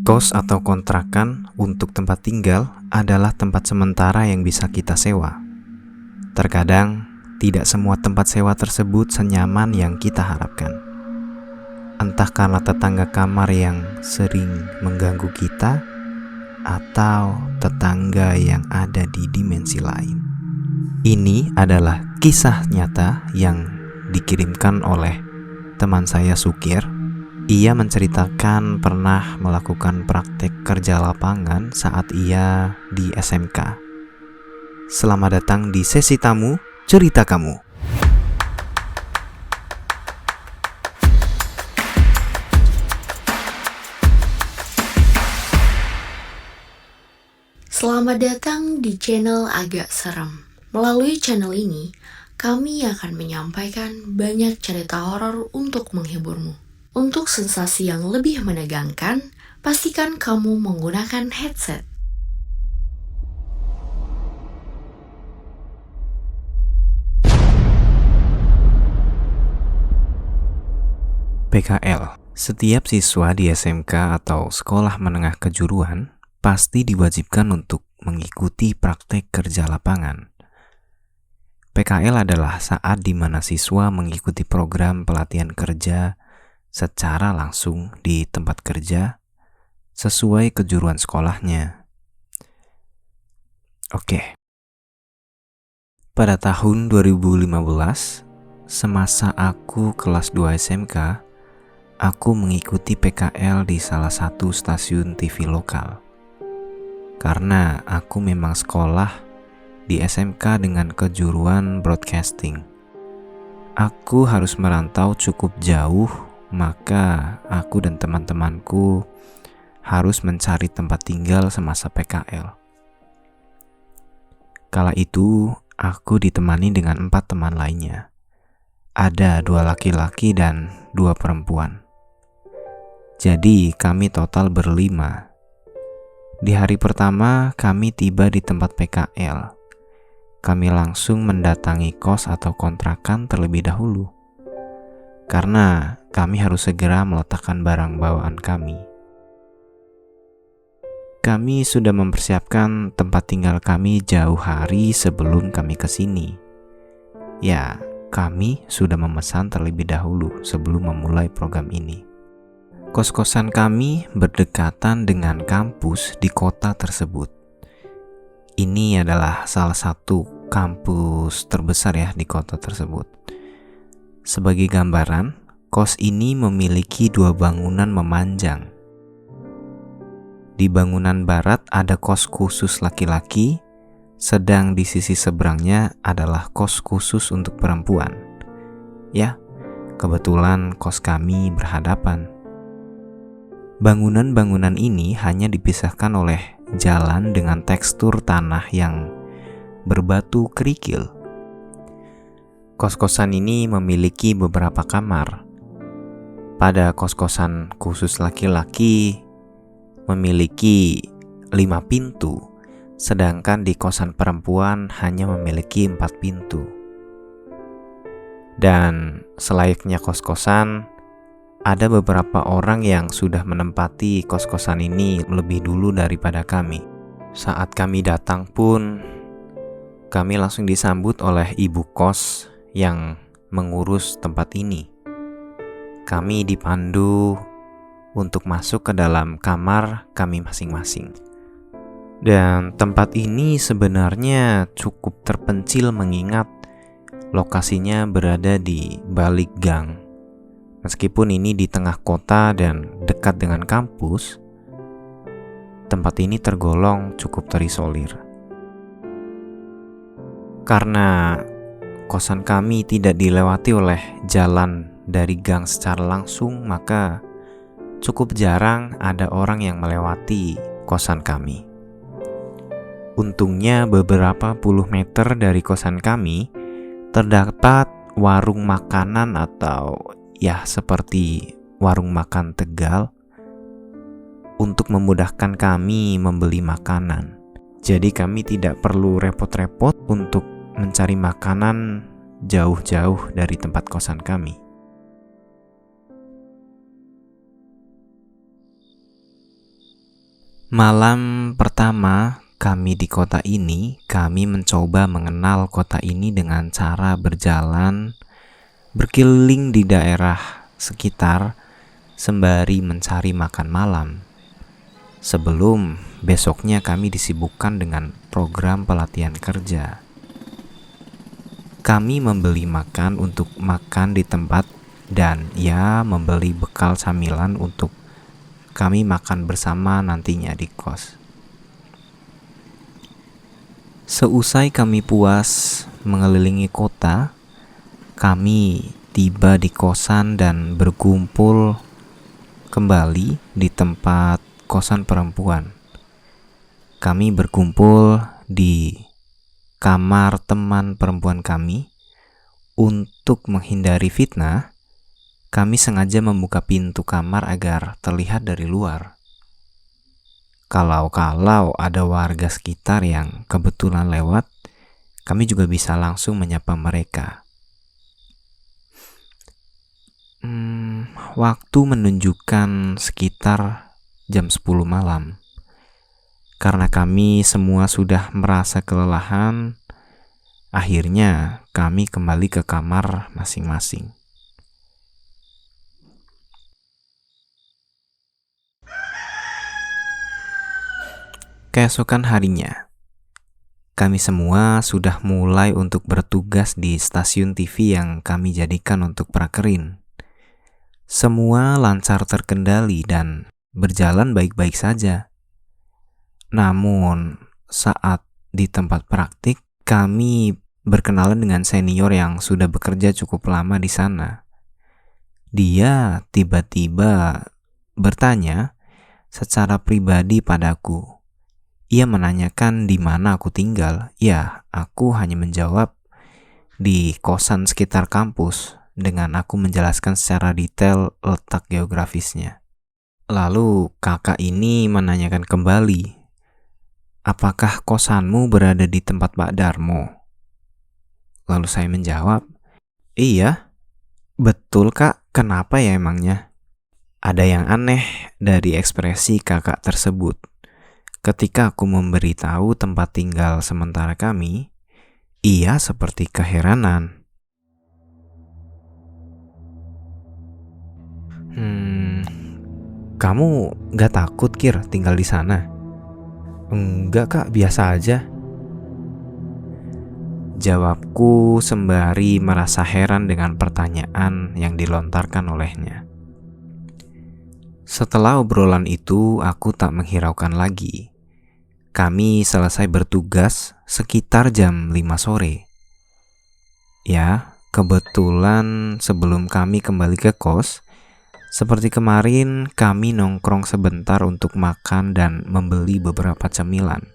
Kos atau kontrakan untuk tempat tinggal adalah tempat sementara yang bisa kita sewa. Terkadang, tidak semua tempat sewa tersebut senyaman yang kita harapkan. Entah karena tetangga kamar yang sering mengganggu kita, atau tetangga yang ada di dimensi lain. Ini adalah kisah nyata yang dikirimkan oleh teman saya Sukir. Ia menceritakan pernah melakukan praktek kerja lapangan saat ia di SMK. Selamat datang di sesi tamu cerita kamu. Selamat datang di channel Agak Serem. Melalui channel ini, kami akan menyampaikan banyak cerita horor untuk menghiburmu. Untuk sensasi yang lebih menegangkan, pastikan kamu menggunakan headset. PKL. Setiap siswa di SMK atau sekolah menengah kejuruan pasti diwajibkan untuk mengikuti praktek kerja lapangan. PKL adalah saat di mana siswa mengikuti program pelatihan kerja secara langsung di tempat kerja sesuai kejuruan sekolahnya. Oke. Pada tahun 2015, semasa aku kelas 2 SMK, aku mengikuti PKL di salah satu stasiun TV lokal. Karena aku memang sekolah di SMK dengan kejuruan broadcasting. Aku harus merantau cukup jauh, maka aku dan teman-temanku harus mencari tempat tinggal semasa PKL. Kala itu, aku ditemani dengan 4 teman lainnya. Ada 2 laki-laki dan 2 perempuan. Jadi, kami total berlima. Di hari pertama, kami tiba di tempat PKL. Kami langsung mendatangi kos atau kontrakan terlebih dahulu. Karena kami harus segera meletakkan barang bawaan kami. Kami sudah mempersiapkan tempat tinggal kami jauh hari sebelum kami ke sini. Ya, kami sudah memesan terlebih dahulu sebelum memulai program ini. Kos-kosan kami berdekatan dengan kampus di kota tersebut. Ini adalah salah satu kampus terbesar ya di kota tersebut. Sebagai gambaran, kos ini memiliki 2 bangunan memanjang. Di bangunan barat ada kos khusus laki-laki, sedang di sisi seberangnya adalah kos khusus untuk perempuan. Ya, kebetulan kos kami berhadapan. Bangunan-bangunan ini hanya dipisahkan oleh jalan dengan tekstur tanah yang berbatu kerikil. Kos-kosan ini memiliki beberapa kamar. Pada kos-kosan khusus laki-laki memiliki 5 pintu, sedangkan di kosan perempuan hanya memiliki 4 pintu. Dan selayaknya kos-kosan, ada beberapa orang yang sudah menempati kos-kosan ini lebih dulu daripada kami. Saat kami datang pun, kami langsung disambut oleh ibu kos yang mengurus tempat ini. Kami dipandu untuk masuk ke dalam kamar kami masing-masing. Dan tempat ini sebenarnya cukup terpencil mengingat lokasinya berada di balik gang. Meskipun ini di tengah kota dan dekat dengan kampus, tempat ini tergolong cukup terisolir. Karena kosan kami tidak dilewati oleh jalan dari gang secara langsung, maka cukup jarang ada orang yang melewati kosan kami. Untungnya beberapa puluh meter dari kosan kami terdapat warung makanan atau ya seperti warung makan Tegal untuk memudahkan kami membeli makanan. Jadi kami tidak perlu repot-repot untuk mencari makanan jauh-jauh dari tempat kosan kami. Malam pertama kami di kota ini, kami mencoba mengenal kota ini dengan cara berjalan, berkeliling di daerah sekitar sembari mencari makan malam. Sebelum besoknya kami disibukkan dengan program pelatihan kerja. Kami membeli makan untuk makan di tempat dan membeli bekal camilan untuk kami makan bersama nantinya di kos. Seusai kami puas mengelilingi kota, kami tiba di kosan dan berkumpul kembali di tempat kosan perempuan. Kami berkumpul di kamar teman perempuan kami. Untuk menghindari fitnah, kami sengaja membuka pintu kamar agar terlihat dari luar. Kalau ada warga sekitar yang kebetulan lewat, kami juga bisa langsung menyapa mereka. Waktu menunjukkan sekitar jam 10 malam. Karena kami semua sudah merasa kelelahan, akhirnya kami kembali ke kamar masing-masing. Keesokan harinya, kami semua sudah mulai untuk bertugas di stasiun TV yang kami jadikan untuk prakerin. Semua lancar terkendali dan berjalan baik-baik saja. Namun, saat di tempat praktik, kami berkenalan dengan senior yang sudah bekerja cukup lama di sana. Dia tiba-tiba bertanya secara pribadi padaku. Ia menanyakan di mana aku tinggal. Ya, aku hanya menjawab di kosan sekitar kampus dengan aku menjelaskan secara detail letak geografisnya. Lalu kakak ini menanyakan kembali, apakah kosanmu berada di tempat Pak Darmo? Lalu saya menjawab, iya, betul kak, kenapa ya emangnya? Ada yang aneh dari ekspresi kakak tersebut. Ketika aku memberitahu tempat tinggal sementara kami, ia seperti keheranan. Kamu gak takut, Kir, tinggal di sana? Enggak kak, biasa aja. Jawabku sembari merasa heran dengan pertanyaan yang dilontarkan olehnya. Setelah obrolan itu, aku tak menghiraukan lagi. Kami selesai bertugas sekitar jam 5 sore. Ya, kebetulan sebelum kami kembali ke kos, seperti kemarin, kami nongkrong sebentar untuk makan dan membeli beberapa cemilan.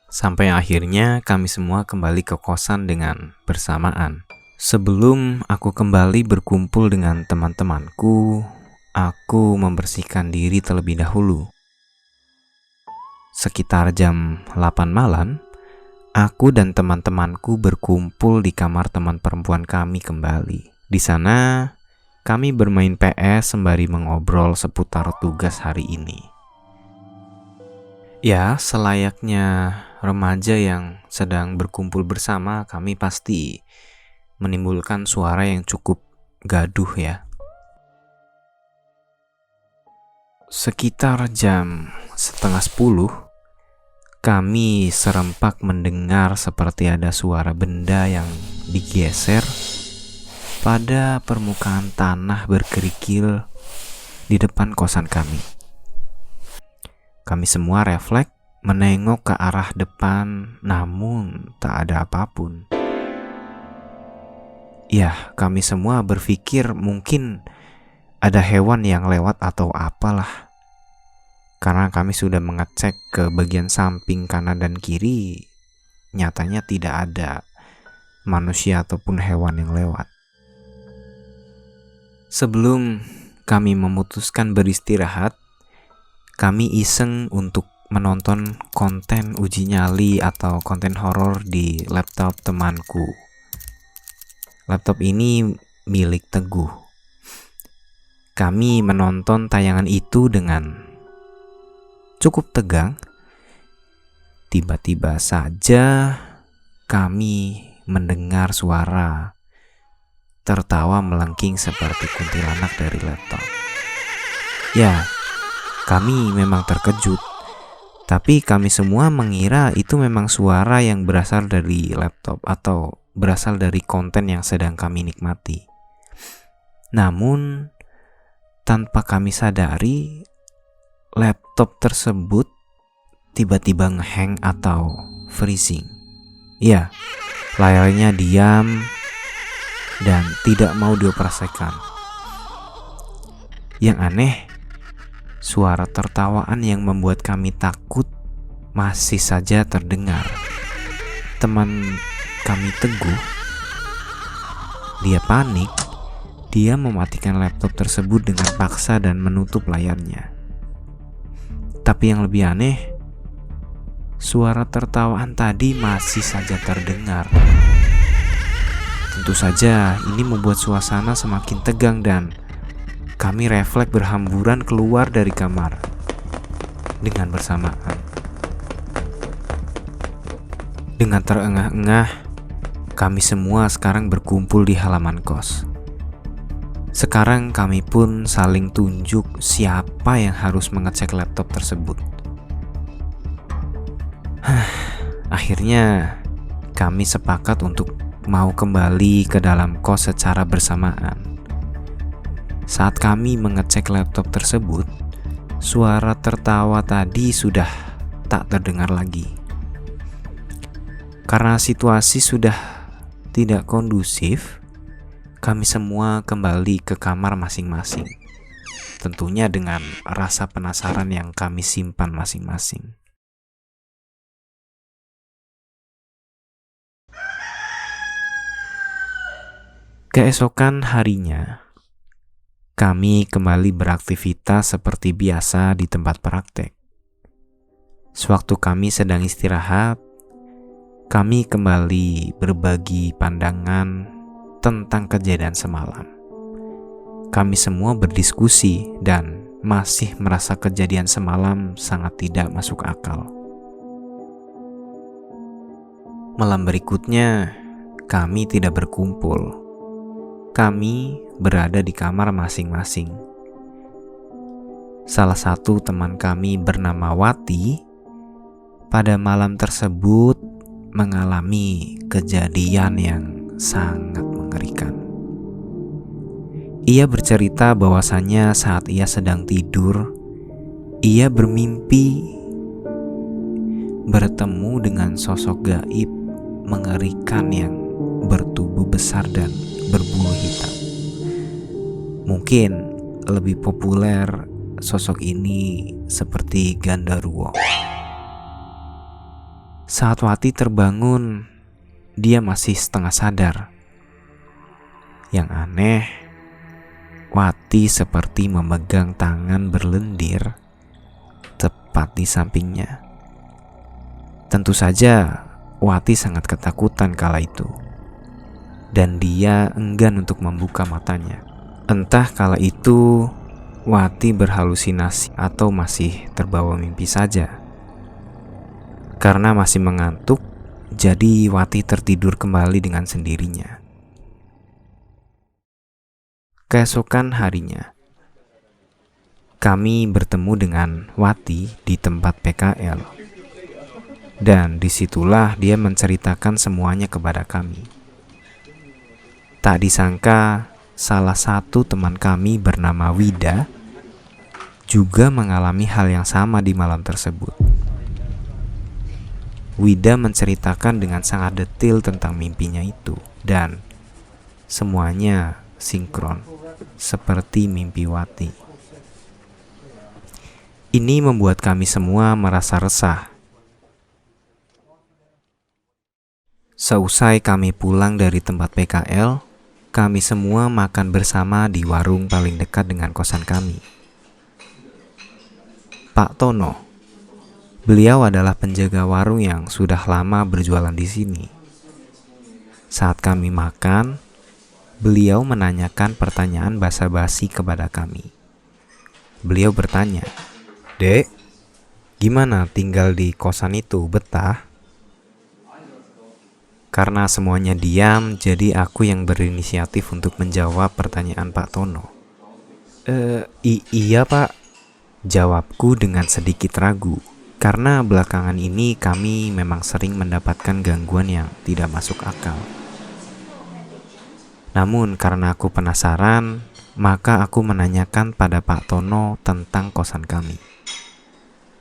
Sampai akhirnya kami semua kembali ke kosan dengan bersamaan. Sebelum aku kembali berkumpul dengan teman-temanku, aku membersihkan diri terlebih dahulu. Sekitar jam 8 malam, aku dan teman-temanku berkumpul di kamar teman perempuan kami kembali. Di sana, kami bermain PS sembari mengobrol seputar tugas hari ini. Ya, selayaknya remaja yang sedang berkumpul bersama, kami pasti menimbulkan suara yang cukup gaduh ya. Sekitar jam 9:30, kami serempak mendengar seperti ada suara benda yang digeser pada permukaan tanah berkerikil di depan kosan kami. Kami semua refleks menengok ke arah depan, namun tak ada apapun. Ya, kami semua berpikir mungkin ada hewan yang lewat atau apalah. Karena kami sudah mengecek ke bagian samping kanan dan kiri, nyatanya tidak ada manusia ataupun hewan yang lewat. Sebelum kami memutuskan beristirahat, kami iseng untuk menonton konten uji nyali atau konten horor di laptop temanku. Laptop ini milik Teguh. Kami menonton tayangan itu dengan cukup tegang. Tiba-tiba saja kami mendengar suara tertawa melengking seperti kuntilanak dari laptop. Ya, kami memang terkejut, tapi kami semua mengira itu memang suara yang berasal dari laptop atau berasal dari konten yang sedang kami nikmati. Namun, tanpa kami sadari, laptop tersebut tiba-tiba ngehang atau freezing. Ya, layarnya diam dan tidak mau dioperasikan. Yang aneh, suara tertawaan yang membuat kami takut masih saja terdengar. Teman kami Teguh, dia panik. Dia mematikan laptop tersebut dengan paksa dan menutup layarnya. Tapi yang lebih aneh, suara tertawaan tadi masih saja terdengar. Tentu saja ini membuat suasana semakin tegang dan kami refleks berhamburan keluar dari kamar dengan bersamaan. Dengan terengah-engah, kami semua sekarang berkumpul di halaman kos. Sekarang kami pun saling tunjuk siapa yang harus mengecek laptop tersebut. Akhirnya kami sepakat untuk mau kembali ke dalam kos secara bersamaan. Saat kami mengecek laptop tersebut, suara tertawa tadi sudah tak terdengar lagi. Karena situasi sudah tidak kondusif, kami semua kembali ke kamar masing-masing. Tentunya dengan rasa penasaran yang kami simpan masing-masing. Keesokan harinya, kami kembali beraktivitas seperti biasa di tempat praktek. Sewaktu kami sedang istirahat, kami kembali berbagi pandangan tentang kejadian semalam. Kami semua berdiskusi dan masih merasa kejadian semalam sangat tidak masuk akal. Malam berikutnya, kami tidak berkumpul. Kami berada di kamar masing-masing. Salah satu teman kami bernama Wati pada malam tersebut mengalami kejadian yang sangat mengerikan. Ia bercerita bahwasannya saat ia sedang tidur, ia bermimpi bertemu dengan sosok gaib mengerikan yang bertubuh besar dan berbulu hitam. Mungkin lebih populer sosok ini seperti Gandarwo. Saat Wati terbangun, dia masih setengah sadar. Yang aneh, Wati seperti memegang tangan berlendir tepat di sampingnya. Tentu saja Wati sangat ketakutan kala itu, dan dia enggan untuk membuka matanya. Entah kala itu Wati berhalusinasi atau masih terbawa mimpi saja. Karena masih mengantuk, jadi Wati tertidur kembali dengan sendirinya. Keesokan harinya, kami bertemu dengan Wati di tempat PKL. Dan disitulah dia menceritakan semuanya kepada kami. Tak disangka, salah satu teman kami bernama Wida juga mengalami hal yang sama di malam tersebut. Wida menceritakan dengan sangat detail tentang mimpinya itu, dan semuanya sinkron seperti mimpi Wati. Ini membuat kami semua merasa resah. Seusai kami pulang dari tempat PKL, kami semua makan bersama di warung paling dekat dengan kosan kami. Pak Tono, beliau adalah penjaga warung yang sudah lama berjualan di sini. Saat kami makan, Beliau menanyakan pertanyaan basa-basi kepada kami. Beliau bertanya, "Dek, gimana tinggal di kosan itu, betah?" Karena semuanya diam, jadi aku yang berinisiatif untuk menjawab pertanyaan Pak Tono. Iya Pak, jawabku dengan sedikit ragu. Karena belakangan ini kami memang sering mendapatkan gangguan yang tidak masuk akal. Namun karena aku penasaran, maka aku menanyakan pada Pak Tono tentang kosan kami.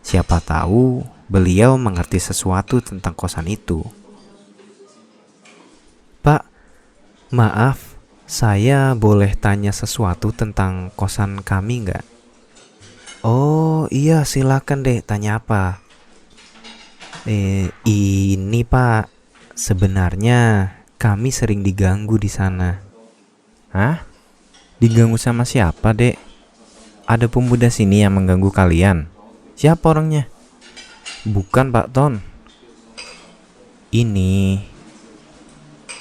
Siapa tahu beliau mengerti sesuatu tentang kosan itu. "Pak, maaf, saya boleh tanya sesuatu tentang kosan kami nggak?" "Oh iya, silakan deh, tanya apa?" Ini Pak, sebenarnya kami sering diganggu di sana." "Hah? Diganggu sama siapa, Dek? Ada pemuda sini yang mengganggu kalian? Siapa orangnya?" "Bukan Pak Ton. Ini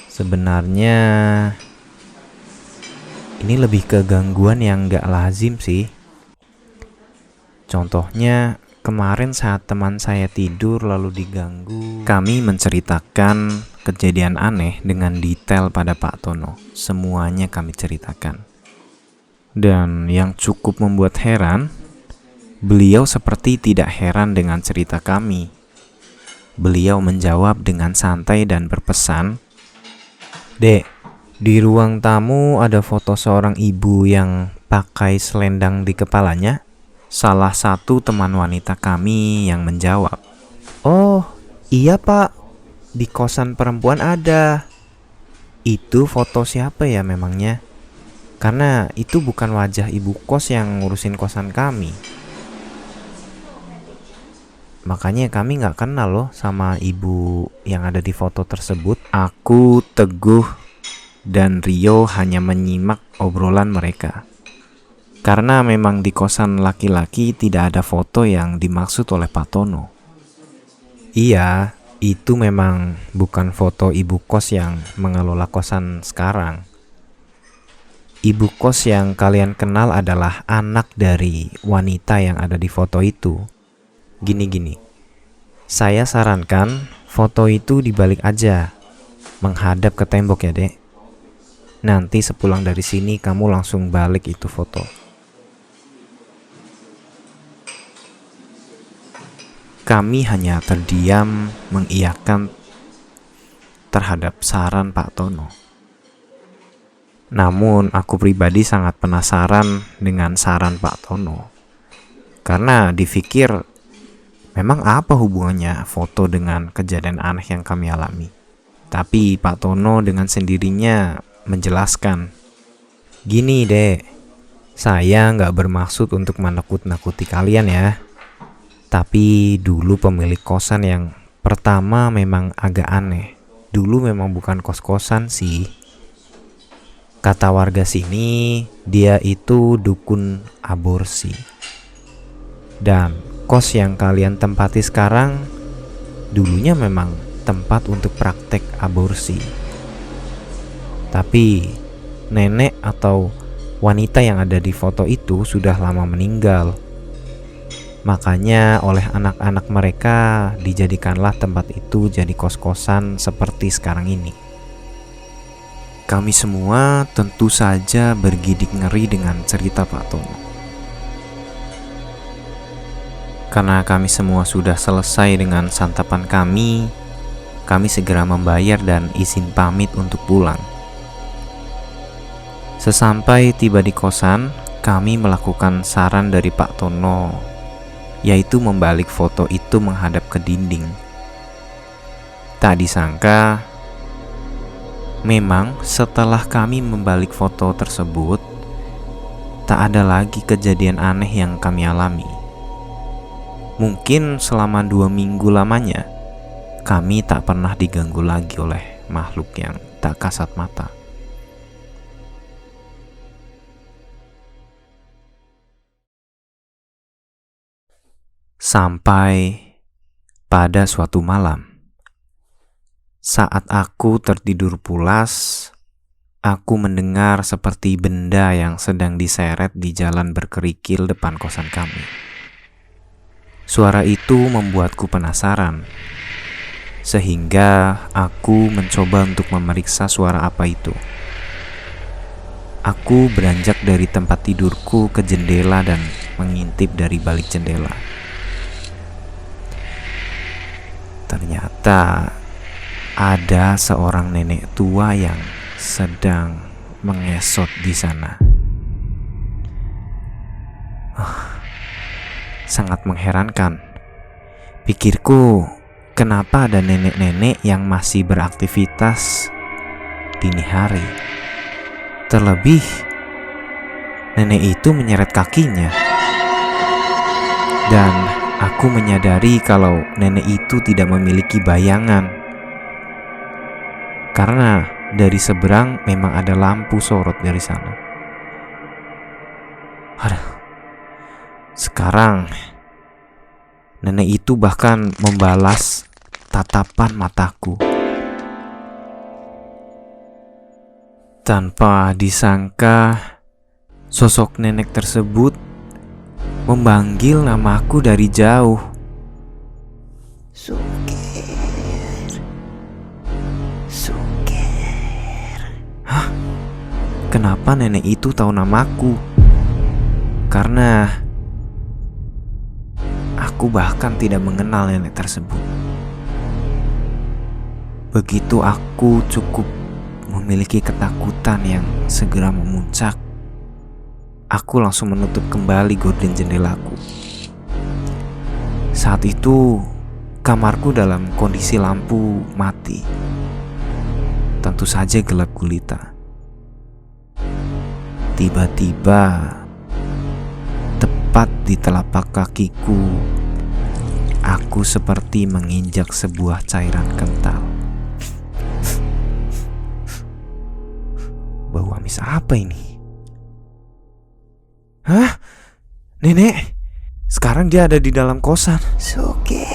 sebenarnya ini lebih ke gangguan yang gak lazim sih. Contohnya kemarin saat teman saya tidur lalu diganggu." Kami menceritakan kejadian aneh dengan detail pada Pak Tono. Semuanya kami ceritakan. Dan yang cukup membuat heran, beliau seperti tidak heran dengan cerita kami. Beliau menjawab dengan santai dan berpesan, "Dek, di ruang tamu ada foto seorang ibu yang pakai selendang di kepalanya." Salah satu teman wanita kami yang menjawab, "Oh, iya Pak, di kosan perempuan ada." "Itu foto siapa ya memangnya? Karena itu bukan wajah ibu kos yang ngurusin kosan kami. Makanya kami gak kenal loh sama ibu yang ada di foto tersebut." Aku, Teguh, dan Rio hanya menyimak obrolan mereka. Karena memang di kosan laki-laki tidak ada foto yang dimaksud oleh Pak Tono. "Iya, itu memang bukan foto ibu kos yang mengelola kosan sekarang. Ibu kos yang kalian kenal adalah anak dari wanita yang ada di foto itu. Gini, saya sarankan foto itu dibalik aja, menghadap ke tembok ya Dek. Nanti sepulang dari sini kamu langsung balik itu foto." Kami hanya terdiam mengiyakan terhadap saran Pak Tono. Namun aku pribadi sangat penasaran dengan saran Pak Tono. Karena dipikir, memang apa hubungannya foto dengan kejadian aneh yang kami alami? Tapi Pak Tono dengan sendirinya menjelaskan, "Gini Dek, saya nggak bermaksud untuk menakut-nakuti kalian ya. Tapi dulu pemilik kosan yang pertama memang agak aneh. Dulu memang bukan kos-kosan sih. Kata warga sini, dia itu dukun aborsi. Dan kos yang kalian tempati sekarang, dulunya memang tempat untuk praktek aborsi. Tapi nenek atau wanita yang ada di foto itu sudah lama meninggal. Makanya oleh anak-anak mereka dijadikanlah tempat itu jadi kos-kosan seperti sekarang ini." Kami semua tentu saja bergidik ngeri dengan cerita Pak Tono. Karena kami semua sudah selesai dengan santapan kami segera membayar dan izin pamit untuk pulang. Sesampai tiba di kosan, kami melakukan saran dari Pak Tono, yaitu membalik foto itu menghadap ke dinding. Tak disangka, memang setelah kami membalik foto tersebut, tak ada lagi kejadian aneh yang kami alami. Mungkin selama 2 minggu lamanya, kami tak pernah diganggu lagi oleh makhluk yang tak kasat mata. Sampai pada suatu malam, saat aku tertidur pulas, aku mendengar seperti benda yang sedang diseret di jalan berkerikil depan kosan kami. Suara itu membuatku penasaran, sehingga aku mencoba untuk memeriksa suara apa itu. Aku beranjak dari tempat tidurku ke jendela dan mengintip dari balik jendela. Ternyata ada seorang nenek tua yang sedang mengesot di sana. Sangat mengherankan. Pikirku, kenapa ada nenek-nenek yang masih beraktivitas dini hari? Terlebih, nenek itu menyeret kakinya. Dan aku menyadari kalau nenek itu tidak memiliki bayangan. Karena dari seberang memang ada lampu sorot dari sana. Sekarang, nenek itu bahkan membalas tatapan mataku. Tanpa disangka, sosok nenek tersebut memanggil namaku dari jauh. Sukir. Hah? Kenapa nenek itu tahu namaku? Karena aku bahkan tidak mengenal nenek tersebut. Begitu aku cukup memiliki ketakutan yang segera memuncak, aku langsung menutup kembali gorden jendelaku. Saat itu, kamarku dalam kondisi lampu mati. Tentu saja gelap gulita. Tiba-tiba, tepat di telapak kakiku, aku seperti menginjak sebuah cairan kental. Bau amis apa ini? Hah? Nenek? Sekarang dia ada di dalam kosan. Sukir.